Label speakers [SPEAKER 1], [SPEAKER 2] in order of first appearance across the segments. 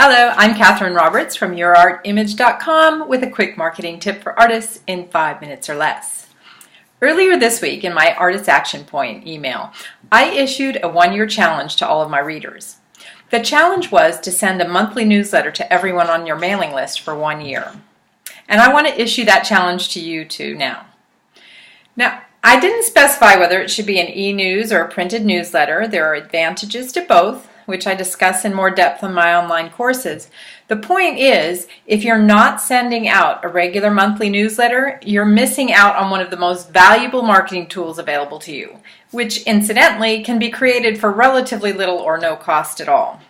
[SPEAKER 1] Hello, I'm Catherine Roberts from YourArtImage.com with a quick marketing tip for artists in 5 minutes or less. Earlier this week in my Artist Action Point email, I issued a 1-year challenge to all of my readers. The challenge was to send a monthly newsletter to everyone on your mailing list for 1 year. And I want to issue that challenge to you too now. Now, I didn't specify whether it should be an e-news or a printed newsletter. There are advantages to both, which I discuss in more depth in my online courses. The point is, if you're not sending out a regular monthly newsletter, you're missing out on one of the most valuable marketing tools available to you, which incidentally can be created for relatively little or no cost at all.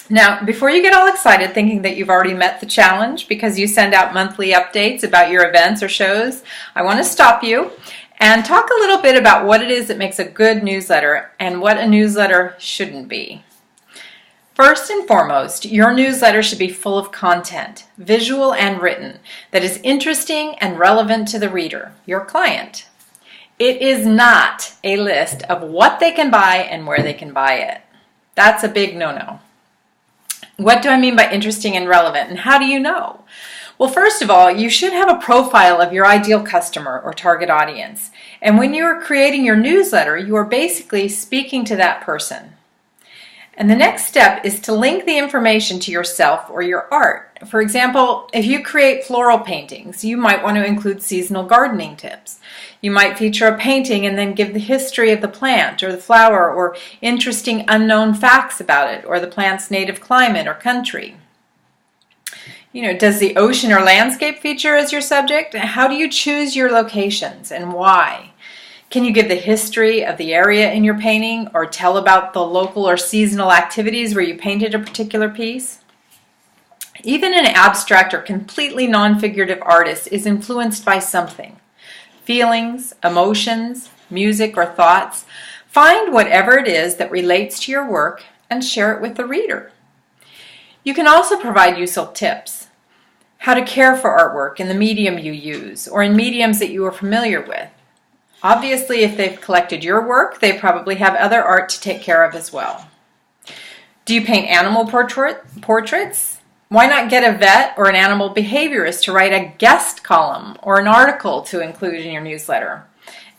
[SPEAKER 1] Now, before you get all excited thinking that you've already met the challenge because you send out monthly updates about your events or shows, I want to stop you and talk a little bit about what it is that makes a good newsletter and what a newsletter shouldn't be. First and foremost, your newsletter should be full of content, visual and written, that is interesting and relevant to the reader, your client. It is not a list of what they can buy and where they can buy it. That's a big no-no. What do I mean by interesting and relevant, and how do you know? Well, first of all, you should have a profile of your ideal customer or target audience. And when you are creating your newsletter, you are basically speaking to that person. And the next step is to link the information to yourself or your art. For example, if you create floral paintings, you might want to include seasonal gardening tips. You might feature a painting and then give the history of the plant or the flower or interesting unknown facts about it or the plant's native climate or country. Does the ocean or landscape feature as your subject? How do you choose your locations and why? Can you give the history of the area in your painting or tell about the local or seasonal activities where you painted a particular piece? Even an abstract or completely non-figurative artist is influenced by something. Feelings, emotions, music, or thoughts. Find whatever it is that relates to your work and share it with the reader. You can also provide useful tips. How to care for artwork in the medium you use or in mediums that you are familiar with. Obviously, if they've collected your work, they probably have other art to take care of as well. Do you paint animal portraits? Why not get a vet or an animal behaviorist to write a guest column or an article to include in your newsletter?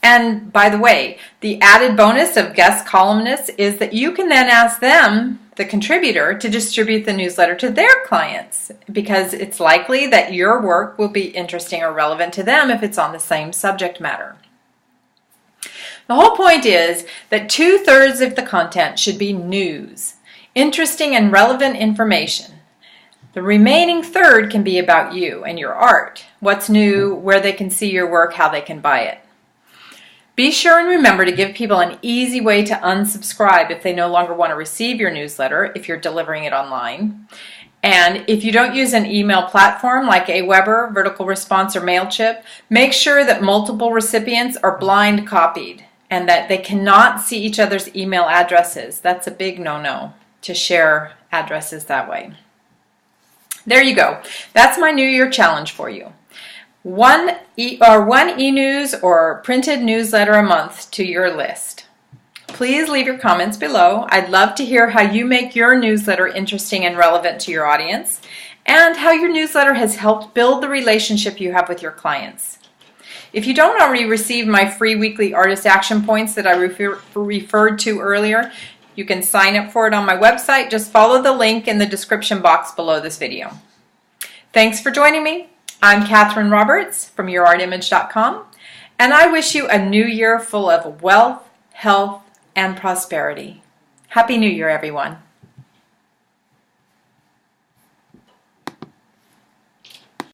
[SPEAKER 1] And by the way, the added bonus of guest columnists is that you can then ask them, the contributor, to distribute the newsletter to their clients because it's likely that your work will be interesting or relevant to them if it's on the same subject matter. The whole point is that 2/3 of the content should be news, interesting and relevant information. The remaining third can be about you and your art, what's new, where they can see your work, how they can buy it. Be sure and remember to give people an easy way to unsubscribe if they no longer want to receive your newsletter if you're delivering it online. And if you don't use an email platform like Aweber, Vertical Response, or MailChimp, make sure that multiple recipients are blind copied and that they cannot see each other's email addresses. That's a big no-no to share addresses that way. There you go. That's my New Year challenge for you. One e-news or printed newsletter a month to your list. Please leave your comments below. I'd love to hear how you make your newsletter interesting and relevant to your audience and how your newsletter has helped build the relationship you have with your clients. If you don't already receive my free weekly Artist Action Points that I referred to earlier, you can sign up for it on my website. Just follow the link in the description box below this video. Thanks for joining me. I'm Catherine Roberts from YourArtImage.com, and I wish you a new year full of wealth, health, and prosperity. Happy New Year, everyone.